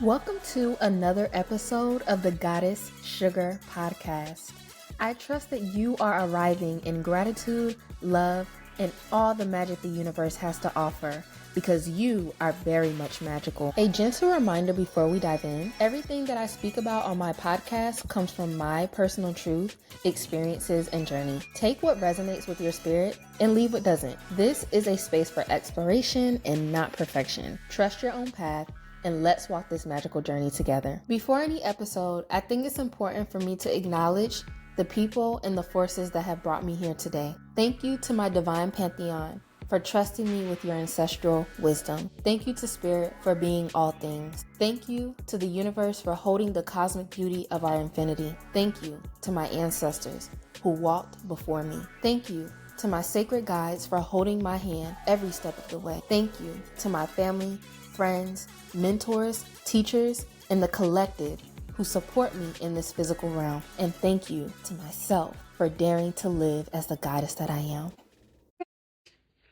Welcome to another episode of the Goddess Sugar Podcast. I trust that you are arriving in gratitude, love, and all the magic the universe has to offer because you are very much magical. A gentle reminder before we dive in, everything that I speak about on my podcast comes from my personal truth, experiences, and journey. Take what resonates with your spirit and leave what doesn't. This is a space for exploration and not perfection. Trust your own path and let's walk this magical journey together. Before any episode, I think it's important for me to acknowledge the people and the forces that have brought me here today. Thank you to my divine pantheon for trusting me with your ancestral wisdom. Thank you to Spirit for being all things. Thank you to the universe for holding the cosmic beauty of our infinity. Thank you to my ancestors who walked before me. Thank you to my sacred guides for holding my hand every step of the way. Thank you to my family, friends, mentors, teachers, and the collective who support me in this physical realm. And thank you to myself for daring to live as the goddess that I am.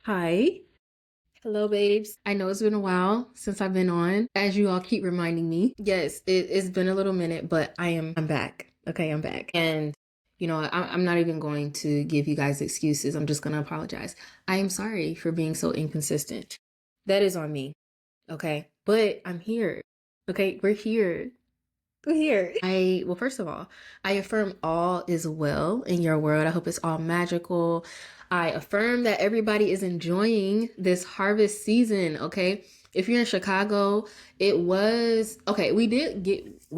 Hi. Hello, babes. I know it's been a while since I've been on, as you all keep reminding me. Yes, it's been a little minute, but I'm back. Okay, I'm back. And you know, I'm not even going to give you guys excuses. I'm just going to apologize. I am sorry for being so inconsistent. That is on me. Okay, but I'm here. Okay, we're here. Well, first of all, I affirm all is well in your world. I hope it's all magical. I affirm that everybody is enjoying this harvest season. Okay, if you're in Chicago, it was okay. We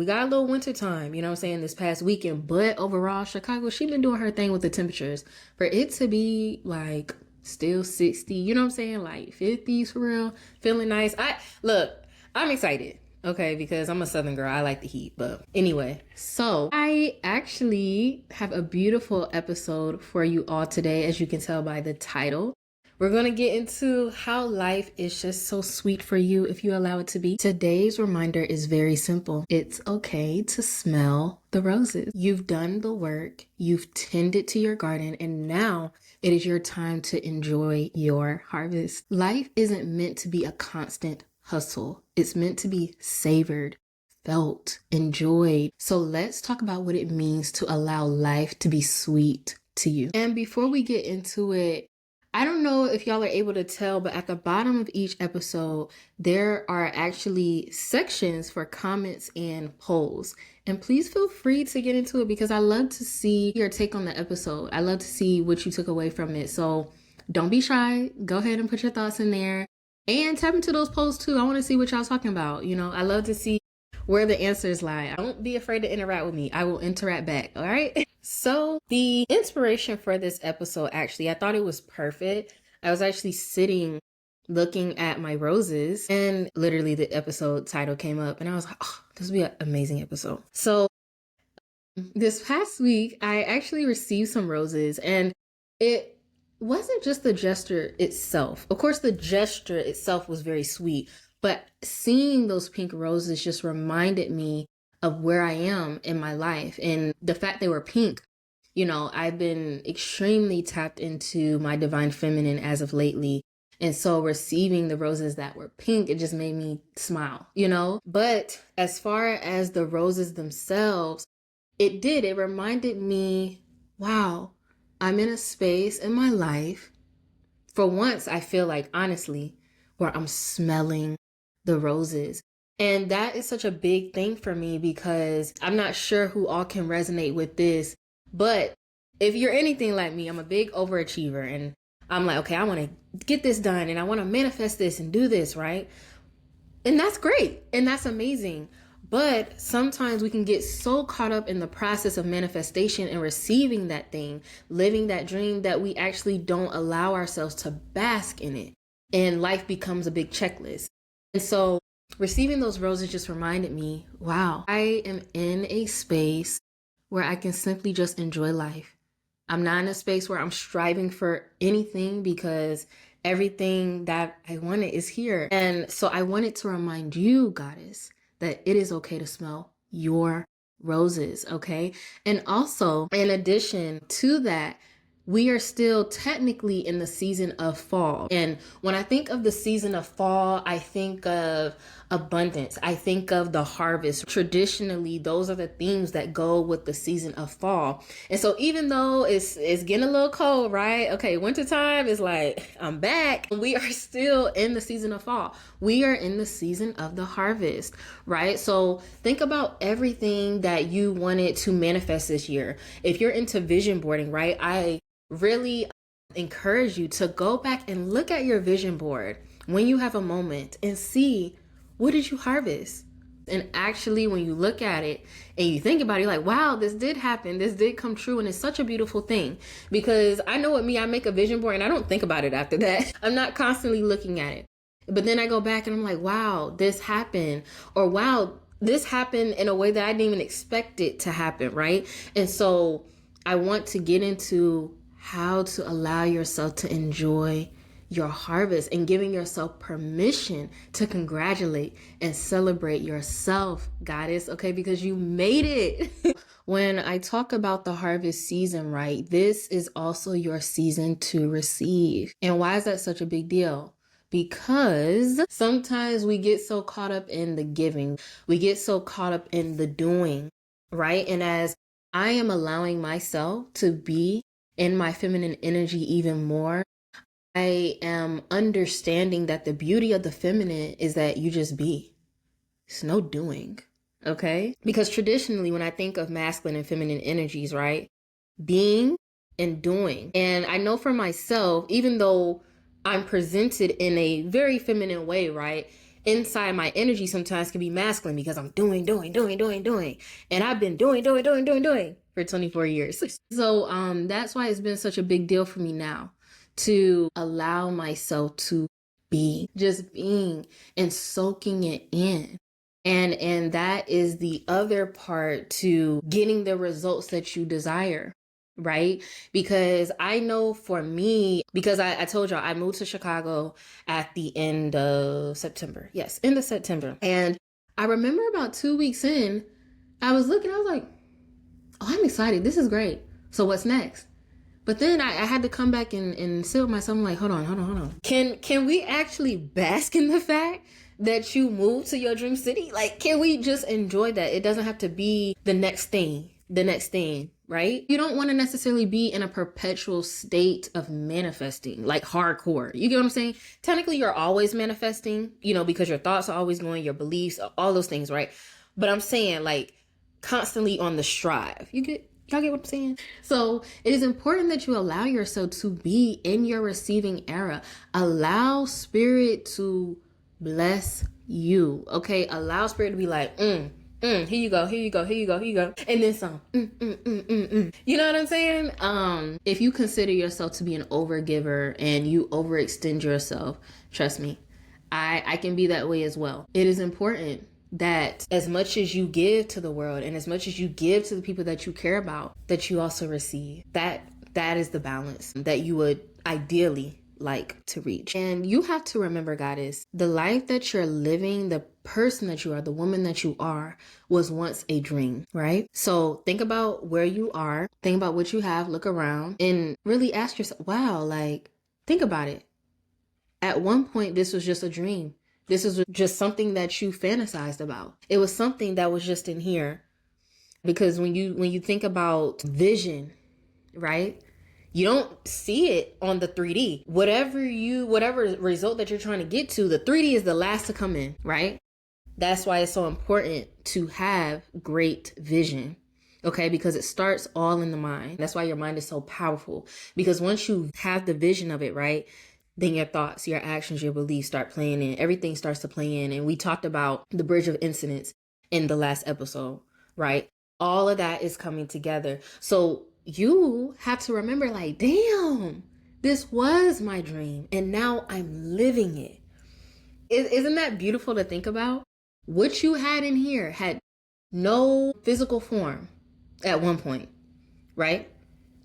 got a little winter time, you know what I'm saying, this past weekend, but overall, Chicago, she been doing her thing with the temperatures. For it to be like still 60, you know what I'm saying, like 50s for real, feeling nice. I'm excited. Okay, because I'm a Southern girl. I like the heat. But anyway, so I actually have a beautiful episode for you all today, as you can tell by the title. We're going to get into how life is just so sweet for you if you allow it to be. Today's reminder is very simple. It's okay to smell the roses. You've done the work, you've tended to your garden, and now it is your time to enjoy your harvest. Life isn't meant to be a constant hustle. It's meant to be savored, felt, enjoyed. So let's talk about what it means to allow life to be sweet to you. And before we get into it, I don't know if y'all are able to tell, but at the bottom of each episode, there are actually sections for comments and polls. And please feel free to get into it because I love to see your take on the episode. I love to see what you took away from it. So don't be shy. Go ahead and put your thoughts in there. And tap into those polls too. I want to see what y'all talking about. You know, I love to see where the answers lie. Don't be afraid to interact with me. I will interact back. All right. So the inspiration for this episode, actually, I thought it was perfect. I was actually sitting looking at my roses and literally the episode title came up and I was like, oh, this will be an amazing episode. So this past week, I actually received some roses and it wasn't just the gesture itself. Of course, the gesture itself was very sweet, but seeing those pink roses just reminded me of where I am in my life and the fact they were pink. You know, I've been extremely tapped into my divine feminine as of lately. And so receiving the roses that were pink, it just made me smile, you know? But as far as the roses themselves, it reminded me, wow, I'm in a space in my life. For once, I feel like, honestly, where I'm smelling the roses. And that is such a big thing for me because I'm not sure who all can resonate with this. But if you're anything like me, I'm a big overachiever. And I'm like, okay, I want to get this done and I want to manifest this and do this, right? And that's great. And that's amazing. But sometimes we can get so caught up in the process of manifestation and receiving that thing, living that dream, that we actually don't allow ourselves to bask in it. And life becomes a big checklist. And so receiving those roses just reminded me, wow, I am in a space where I can simply just enjoy life. I'm not in a space where I'm striving for anything because everything that I wanted is here. And so I wanted to remind you, goddess, that it is okay to smell your roses, okay? And also, in addition to that, we are still technically in the season of fall. And when I think of the season of fall, I think of abundance. I think of the harvest. Traditionally, those are the themes that go with the season of fall. And so even though it's getting a little cold, right? Okay, wintertime is like, I'm back. We are still in the season of fall. We are in the season of the harvest, right? So think about everything that you wanted to manifest this year. If you're into vision boarding, right? I really encourage you to go back and look at your vision board when you have a moment and see, what did you harvest? And actually, when you look at it and you think about it, you're like, wow, this did happen. This did come true. And it's such a beautiful thing, because I know with me, I make a vision board and I don't think about it after that. I'm not constantly looking at it. But then I go back and I'm like, wow, this happened. Or wow, this happened in a way that I didn't even expect it to happen, right? And so I want to get into how to allow yourself to enjoy your harvest and giving yourself permission to congratulate and celebrate yourself, goddess, okay? Because you made it. When I talk about the harvest season, right, this is also your season to receive. And why is that such a big deal? Because sometimes we get so caught up in the giving, we get so caught up in the doing, right? And as I am allowing myself to be in my feminine energy even more, I am understanding that the beauty of the feminine is that you just be. It's no doing, okay? Because traditionally, when I think of masculine and feminine energies, right? Being and doing. And I know for myself, even though I'm presented in a very feminine way, right? Inside my energy sometimes can be masculine because I'm doing. And I've been doing for 24 years. So that's why it's been such a big deal for me now to allow myself to be, just being and soaking it in. And that is the other part to getting the results that you desire, right? Because I know for me, because I told y'all I moved to Chicago at the end of September. Yes, end of September. And I remember about 2 weeks in, I was looking, I was like, oh, I'm excited. This is great. So what's next? But then I had to come back and sit with myself. I'm like, hold on. Can we actually bask in the fact that you moved to your dream city? Like, can we just enjoy that? It doesn't have to be the next thing, right? You don't want to necessarily be in a perpetual state of manifesting, like hardcore. You get what I'm saying? Technically, you're always manifesting, because your thoughts are always going, your beliefs, all those things, right? But I'm saying, like, constantly on the strive. Y'all get what I'm saying? So it is important that you allow yourself to be in your receiving era. Allow spirit to bless you, okay? Allow spirit to be like, here you go. And then some, You know what I'm saying? If you consider yourself to be an overgiver and you overextend yourself, trust me, I can be that way as well. It is important that as much as you give to the world and as much as you give to the people that you care about, that you also receive. That is the balance that you would ideally like to reach. And you have to remember, goddess, the life that you're living, the person that you are, the woman that you are, was once a dream, right? So think about where you are, think about what you have, look around, and really ask yourself, wow, like, think about it. At one point, this was just a dream. This is just something that you fantasized about. It was something that was just in here. Because when you think about vision, right? You don't see it on the 3D. Whatever result that you're trying to get to, the 3D is the last to come in, right? That's why it's so important to have great vision. Okay, because it starts all in the mind. That's why your mind is so powerful. Because once you have the vision of it, right, then your thoughts, your actions, your beliefs start playing in. Everything starts to play in. And we talked about the bridge of incidents in the last episode, right? All of that is coming together. So you have to remember, like, damn, this was my dream. And now I'm living it. Isn't that beautiful to think about? What you had in here had no physical form at one point, right?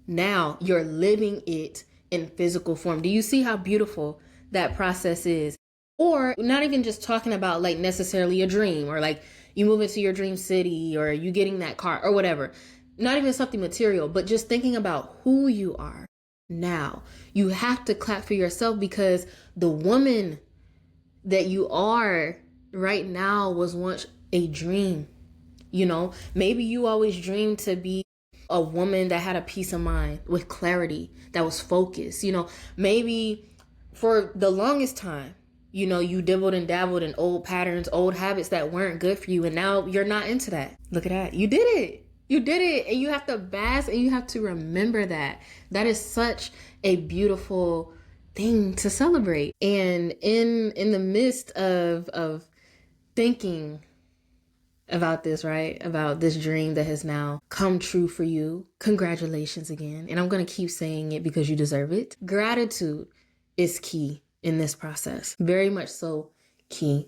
Now you're living it in physical form. Do you see how beautiful that process is? Or not even just talking about like necessarily a dream, or like you move into your dream city, or you getting that car or whatever. Not even something material, but just thinking about who you are. now. You have to clap for yourself because the woman that you are right now was once a dream. You know, maybe you always dreamed to be a woman that had a peace of mind with clarity, that was focused. You know, maybe for the longest time, you know, you dibbled and dabbled in old patterns, old habits that weren't good for you. And now you're not into that. Look at that. You did it. You did it. And you have to bask and you have to remember that. That is such a beautiful thing to celebrate. And in the midst of thinking about this, right? About this dream that has now come true for you. Congratulations again. And I'm going to keep saying it because you deserve it. Gratitude is key in this process. Very much so key.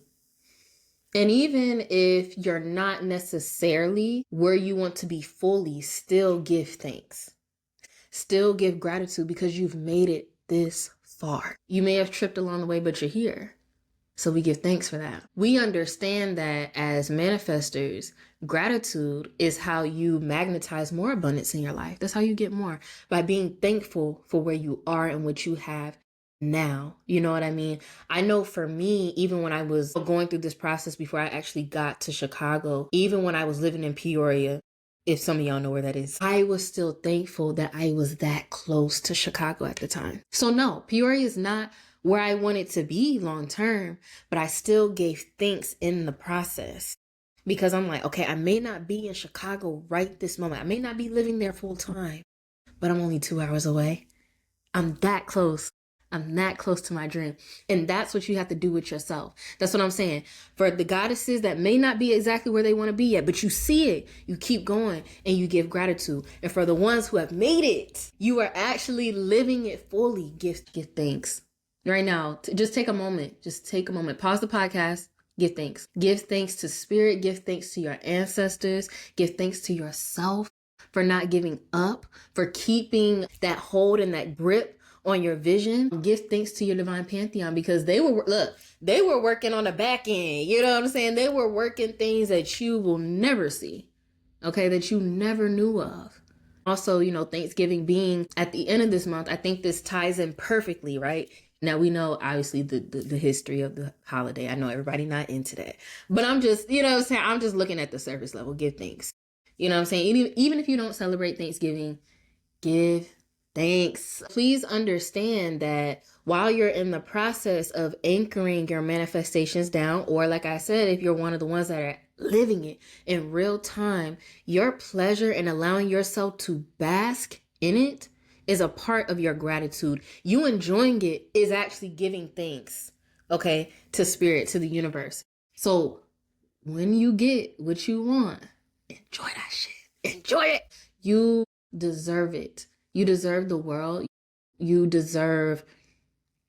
And even if you're not necessarily where you want to be fully, still give thanks. Still give gratitude because you've made it this far. You may have tripped along the way, but you're here. So we give thanks for that. We understand that as manifestors, gratitude is how you magnetize more abundance in your life. That's how you get more, by being thankful for where you are and what you have now. You know what I mean? I know for me, even when I was going through this process before I actually got to Chicago, even when I was living in Peoria, if some of y'all know where that is, I was still thankful that I was that close to Chicago at the time. So no, Peoria is not where I wanted to be long term, but I still gave thanks in the process because I'm like, okay, I may not be in Chicago right this moment. I may not be living there full time, but I'm only 2 hours away. I'm that close. I'm that close to my dream. And that's what you have to do with yourself. That's what I'm saying. For the goddesses that may not be exactly where they want to be yet, but you see it, you keep going and you give gratitude. And for the ones who have made it, you are actually living it fully. Give thanks. Right now, just take a moment. Just take a moment. Pause the podcast. Give thanks. Give thanks to spirit. Give thanks to your ancestors. Give thanks to yourself for not giving up, for keeping that hold and that grip on your vision. Give thanks to your divine pantheon because they were working on the back end. You know what I'm saying? They were working things that you will never see. Okay, that you never knew of. Also, you know, Thanksgiving being at the end of this month, I think this ties in perfectly, right? Now we know obviously the history of the holiday. I know everybody not into that, but I'm just, you know what I'm saying? I'm just looking at the surface level. Give thanks. You know what I'm saying? Even if you don't celebrate Thanksgiving, give thanks. Please understand that while you're in the process of anchoring your manifestations down, or like I said, if you're one of the ones that are living it in real time, your pleasure in allowing yourself to bask in it is a part of your gratitude. You enjoying it is actually giving thanks, okay, to spirit, to the universe. So when you get what you want, enjoy that shit. Enjoy it. You deserve it. You deserve the world. You deserve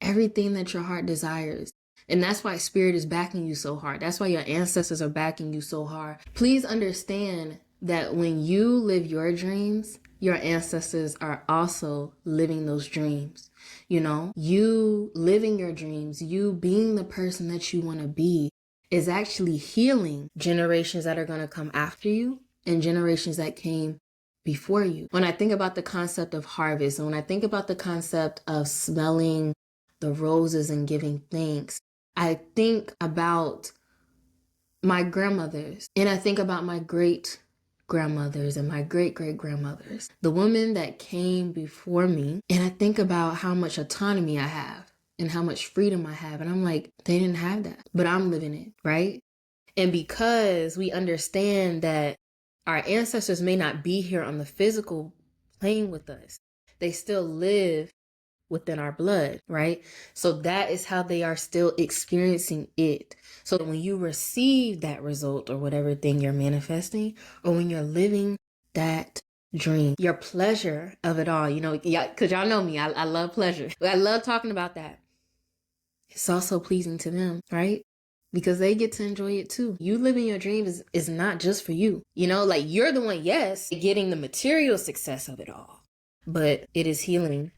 everything that your heart desires. And that's why spirit is backing you so hard. That's why your ancestors are backing you so hard. Please understand that when you live your dreams, your ancestors are also living those dreams. You know, you living your dreams, you being the person that you want to be is actually healing generations that are going to come after you and generations that came before you. When I think about the concept of harvest, and when I think about the concept of smelling the roses and giving thanks, I think about my grandmothers and I think about my great grandmothers and my great great grandmothers, the women that came before me. And I think about how much autonomy I have and how much freedom I have. And I'm like, they didn't have that, but I'm living it, right? And because we understand that our ancestors may not be here on the physical plane with us, they still live within our blood, right? So that is how they are still experiencing it. So when you receive that result or whatever thing you're manifesting, or when you're living that dream, your pleasure of it all, you know, yeah, because y'all know me, I love pleasure. I love talking about that. It's also pleasing to them, right? Because they get to enjoy it too. You living your dreams is not just for you. You know, like you're the one, yes, getting the material success of it all, but it is healing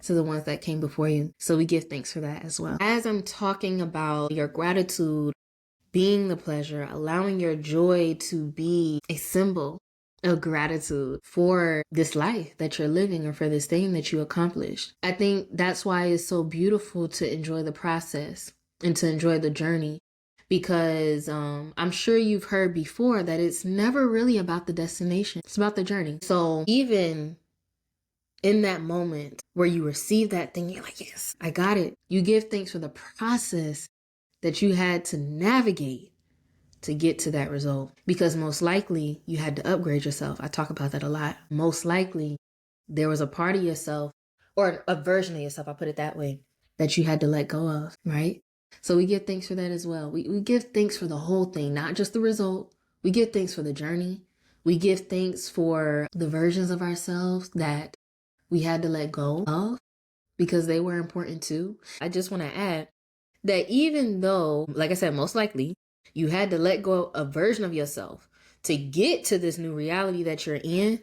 to the ones that came before you. So we give thanks for that as well. As I'm talking about your gratitude being the pleasure, allowing your joy to be a symbol of gratitude for this life that you're living or for this thing that you accomplished. I think that's why it's so beautiful to enjoy the process and to enjoy the journey, because I'm sure you've heard before that it's never really about the destination. It's about the journey. So even in that moment where you receive that thing, you're like, yes, I got it. You give thanks for the process that you had to navigate to get to that result, because most likely you had to upgrade yourself. I talk about that a lot. Most likely there was a part of yourself, or a version of yourself, I'll put it that way, that you had to let go of, right? So we give thanks for that as well. We give thanks for the whole thing, not just the result. We give thanks for the journey. We give thanks for the versions of ourselves that we had to let go of because they were important too. I just want to add that even though, like I said, most likely you had to let go of a version of yourself to get to this new reality that you're in,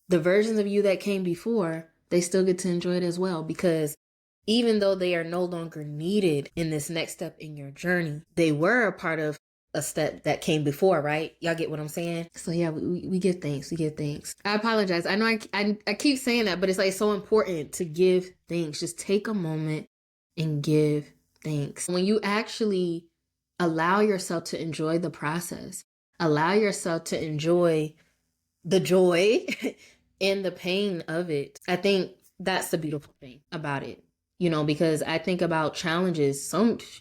the versions of you that came before, they still get to enjoy it as well, because even though they are no longer needed in this next step in your journey, they were a part of a step that came before, right? Y'all get what I'm saying? So yeah, we give thanks. We give thanks. I apologize. I know I keep saying that, but it's like so important to give thanks. Just take a moment and give thanks. When you actually allow yourself to enjoy the process, allow yourself to enjoy the joy and the pain of it, I think that's the beautiful thing about it. Because I think about challenges,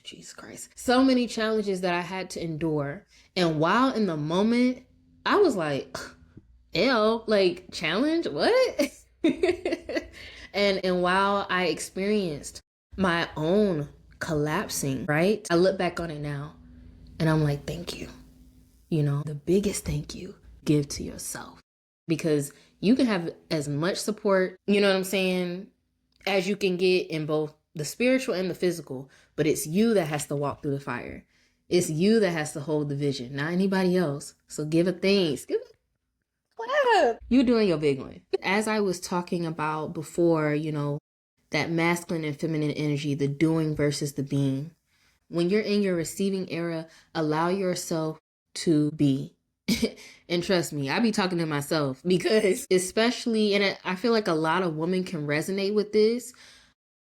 Jesus Christ, so many challenges that I had to endure. And while in the moment, I was like, ew, like, challenge? What? and while I experienced my own collapsing, right? I look back on it now and I'm like, thank you. The biggest thank you give to yourself, because you can have as much support, you know what I'm saying, as you can get in both the spiritual and the physical, but it's you that has to walk through the fire. It's you that has to hold the vision, not anybody else. So give a thanks. You doing your big one. As I was talking about before, that masculine and feminine energy, the doing versus the being. When you're in your receiving era, allow yourself to be. And trust me, I be talking to myself, because especially, and I feel like a lot of women can resonate with this.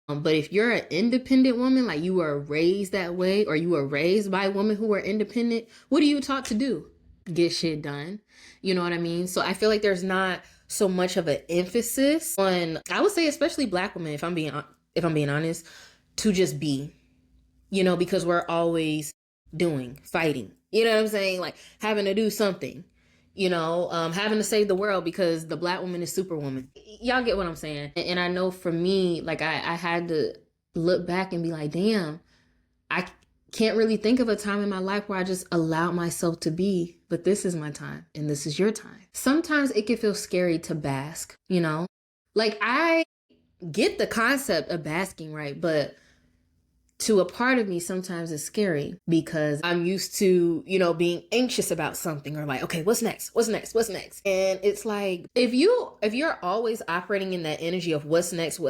But if you're an independent woman, like you were raised that way, or you were raised by women who were independent, what are you taught to do? Get shit done. You know what I mean? So I feel like there's not so much of an emphasis on, I would say, especially Black women, if I'm being honest, to just be, because we're always doing, fighting, you know what I'm saying? Like having to do something, having to save the world because the Black woman is superwoman. Y'all get what I'm saying? And I know for me, like I had to look back and be like, damn, I can't really think of a time in my life where I just allowed myself to be, but this is my time and this is your time. Sometimes it can feel scary to bask, like I get the concept of basking, right? But to a part of me, sometimes it's scary because I'm used to, being anxious about something, or like, okay, what's next? What's next? What's next? And it's like, if you're always operating in that energy of what's next,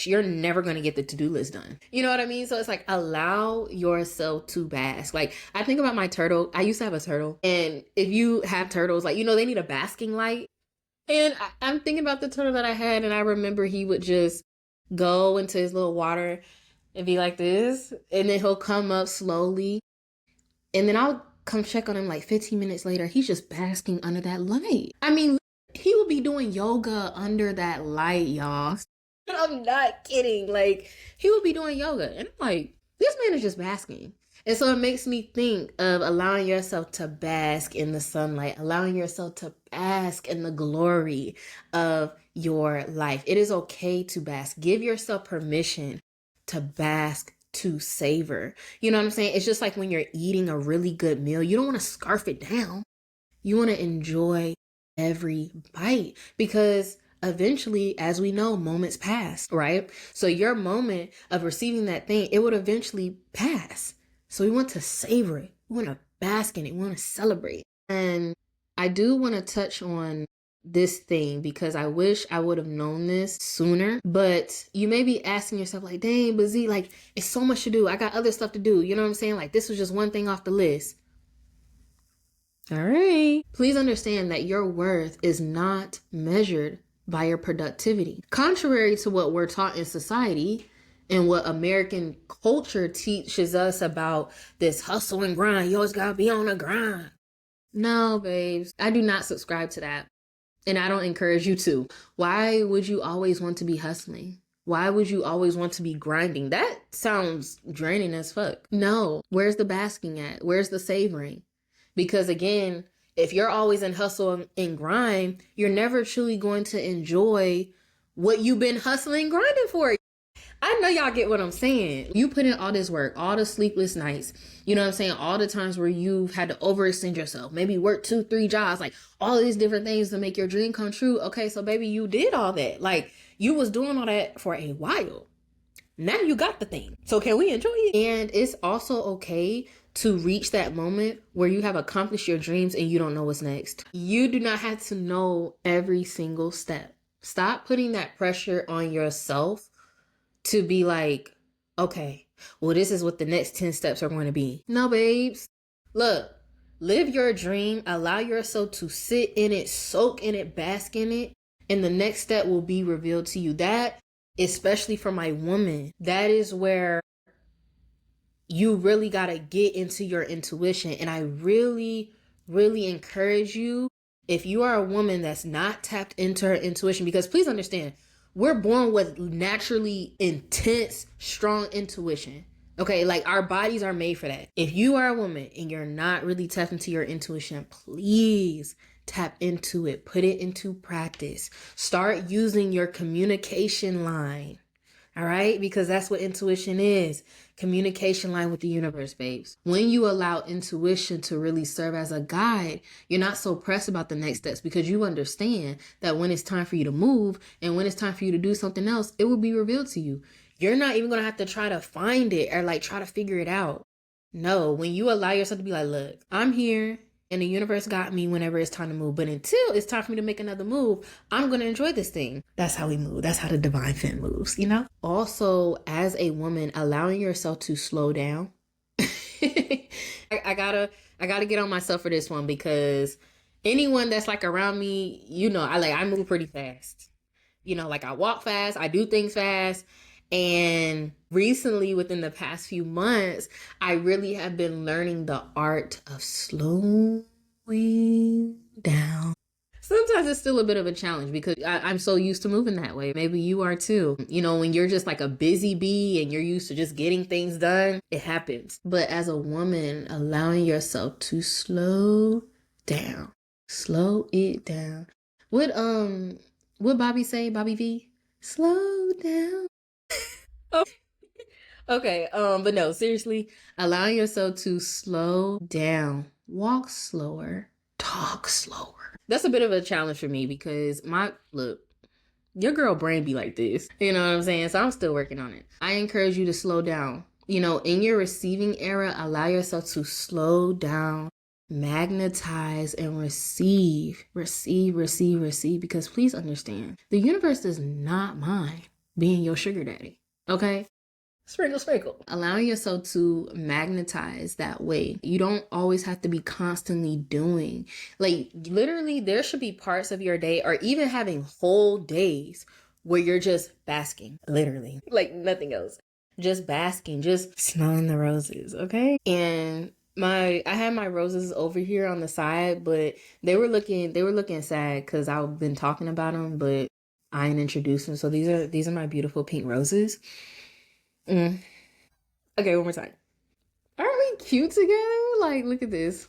you're never going to get the to-do list done. You know what I mean? So it's like, allow yourself to bask. Like I think about my turtle. I used to have a turtle. And if you have turtles, like, they need a basking light. And I'm thinking about the turtle that I had. And I remember he would just go into his little water and be like this, and then he'll come up slowly, and then I'll come check on him like 15 minutes later. He's just basking under that light. I mean, he will be doing yoga under that light, y'all. I'm not kidding. Like, he will be doing yoga, and I'm like, this man is just basking. And so it makes me think of allowing yourself to bask in the sunlight, allowing yourself to bask in the glory of your life. It is okay to bask. Give yourself permission to bask, to savor. You know what I'm saying? It's just like when you're eating a really good meal, you don't want to scarf it down. You want to enjoy every bite, because eventually, as we know, moments pass, right? So your moment of receiving that thing, it would eventually pass. So we want to savor it. We want to bask in it. We want to celebrate. And I do want to touch on this thing because I wish I would have known this sooner. But you may be asking yourself like, dang, but Z, like, it's so much to do. I got other stuff to do. You know what I'm saying? Like, this was just one thing off the list. All right. Please understand that your worth is not measured by your productivity. Contrary to what we're taught in society and what American culture teaches us about this hustle and grind, you always gotta be on a grind. No, babes, I do not subscribe to that. And I don't encourage you to. Why would you always want to be hustling? Why would you always want to be grinding? That sounds draining as fuck. No. Where's the basking at? Where's the savoring? Because again, if you're always in hustle and grind, you're never truly going to enjoy what you've been hustling and grinding for. I know y'all get what I'm saying. You put in all this work, all the sleepless nights, you know what I'm saying? All the times where you've had to overextend yourself, maybe work 2-3 jobs, like all these different things to make your dream come true. Okay, so baby, you did all that. Like you was doing all that for a while. Now you got the thing. So can we enjoy it? And it's also okay to reach that moment where you have accomplished your dreams and you don't know what's next. You do not have to know every single step. Stop putting that pressure on yourself to be like, okay, well, this is what the next 10 steps are going to be. No, babes. Look, live your dream. Allow yourself to sit in it, soak in it, bask in it. And the next step will be revealed to you. That, especially for my woman, that is where you really got to get into your intuition. And I really, really encourage you, if you are a woman that's not tapped into her intuition, because please understand, we're born with naturally intense, strong intuition. Okay, like our bodies are made for that. If you are a woman and you're not really tapped into your intuition, please tap into it. Put it into practice. Start using your communication line. All right, because that's what intuition is. Communication line with the universe, babes. When you allow intuition to really serve as a guide, you're not so pressed about the next steps because you understand that when it's time for you to move and when it's time for you to do something else, it will be revealed to you. You're not even going to have to try to find it or like try to figure it out. No, when you allow yourself to be like, look, I'm here and the universe got me whenever it's time to move. But until it's time for me to make another move, I'm going to enjoy this thing. That's how we move. That's how the divine femme moves, you know? Also, as a woman, allowing yourself to slow down. I gotta get on myself for this one because anyone that's like around me, you know, I move pretty fast. You know, like I walk fast, I do things fast. And recently, within the past few months, I really have been learning the art of slowing down. Sometimes it's still a bit of a challenge because I'm so used to moving that way. Maybe you are too. You know, when you're just like a busy bee and you're used to just getting things done, it happens. But as a woman, allowing yourself to slow down, slow it down. What Bobby say, Bobby V? Slow down. Okay, but no, seriously, allowing yourself to slow down, walk slower, talk slower. That's a bit of a challenge for me because look, your girl brain be like this. You know what I'm saying? So I'm still working on it. I encourage you to slow down. You know, in your receiving era, allow yourself to slow down, magnetize, and receive, because please understand, the universe does not mind being your sugar daddy. Okay? Sprinkle, sprinkle. Allowing yourself to magnetize that way. You don't always have to be constantly doing. Like, literally, there should be parts of your day or even having whole days where you're just basking. Literally. Like, nothing else. Just basking, just smelling the roses, okay? And I had my roses over here on the side, but they were looking sad because I've been talking about them, but I ain't introduced them. So these are my beautiful pink roses. Okay, one more time. Aren't we cute together? Like, look at this.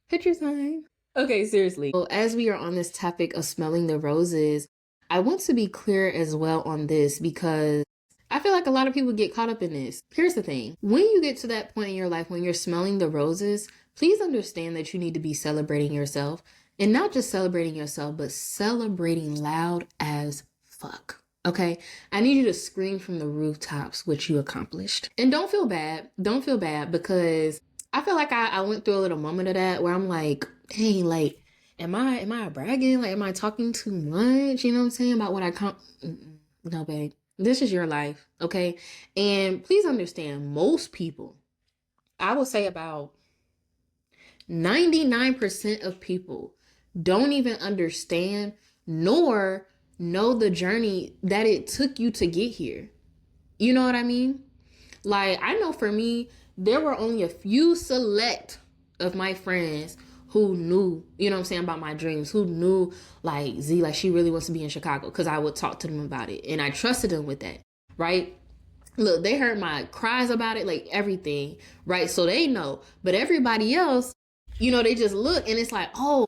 Picture time. Okay, seriously. Well, as we are on this topic of smelling the roses, I want to be clear as well on this because I feel like a lot of people get caught up in this. Here's the thing. When you get to that point in your life when you're smelling the roses, please understand that you need to be celebrating yourself. And not just celebrating yourself, but celebrating loud as fuck. Okay, I need you to scream from the rooftops what you accomplished. And don't feel bad. Don't feel bad because I feel like I went through a little moment of that where I'm like, dang, like, am I bragging? Like, am I talking too much? You know what I'm saying? About what no, babe. This is your life, okay? And please understand, most people, I would say about 99% of people don't even understand nor know the journey that it took you to get here. You know what I mean? Like, I know for me, there were only a few select of my friends who knew, you know what I'm saying, about my dreams, who knew, like, Z, like, she really wants to be in Chicago, because I would talk to them about it, and I trusted them with that, right? Look, they heard my cries about it, like, everything, right? So they know. But everybody else, you know, they just look, and it's like, oh,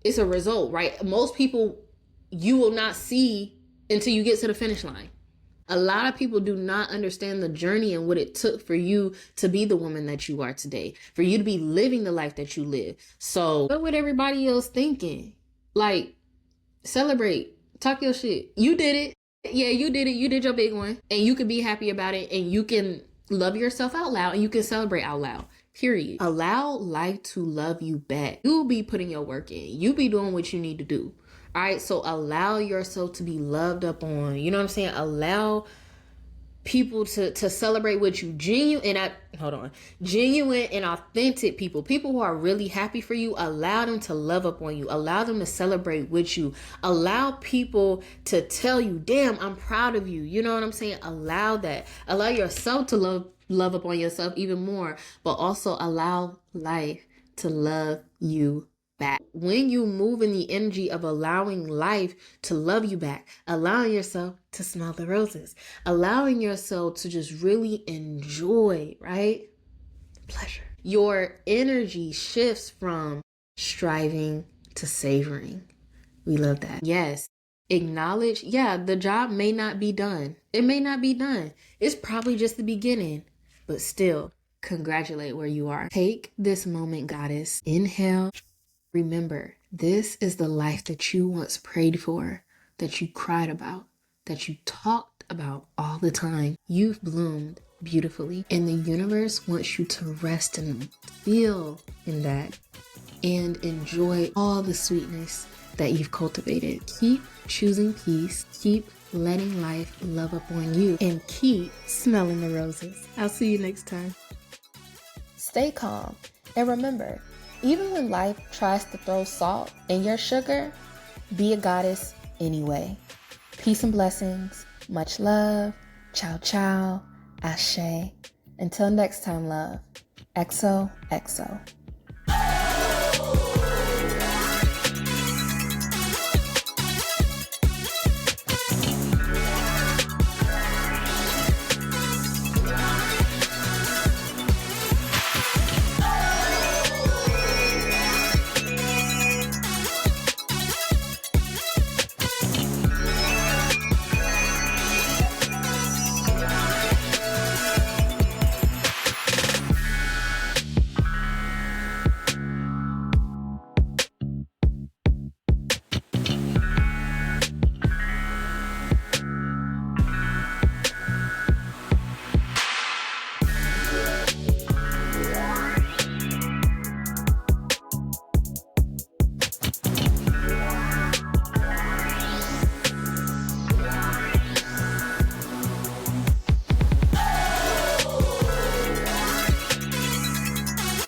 it's a result, right? Most people you will not see until you get to the finish line. A lot of people do not understand the journey and what it took for you to be the woman that you are today, for you to be living the life that you live. So what would everybody else thinking? Like, celebrate, talk your shit. You did it. Yeah, you did it. You did your big one, and you can be happy about it, and you can love yourself out loud, and you can celebrate out loud. Period. Allow life to love you back. You be putting your work in. You be doing what you need to do. All right, so allow yourself to be loved up on. You know what I'm saying? Allow people to celebrate with you. Genuine and authentic people who are really happy for you. Allow them to love up on you. Allow them to celebrate with you. Allow people to tell you, damn, I'm proud of you. You know what I'm saying? Allow that. Allow yourself to love up on yourself even more, but also allow life to love you back. When you move in the energy of allowing life to love you back, allowing yourself to smell the roses, allowing yourself to just really enjoy, right? Pleasure. Your energy shifts from striving to savoring. We love that. Yes. Acknowledge, yeah, the job may not be done. It may not be done. It's probably just the beginning, but still, congratulate where you are. Take this moment, goddess. Inhale. Remember, this is the life that you once prayed for, that you cried about, that you talked about all the time. You've bloomed beautifully, and the universe wants you to rest and feel in that and enjoy all the sweetness that you've cultivated. Keep choosing peace, keep letting life love up on you, and keep smelling the roses. I'll see you next time. Stay calm, and remember, even when life tries to throw salt in your sugar, be a goddess anyway. Peace and blessings. Much love. Ciao, ciao. Ashe. Until next time, love. XOXO.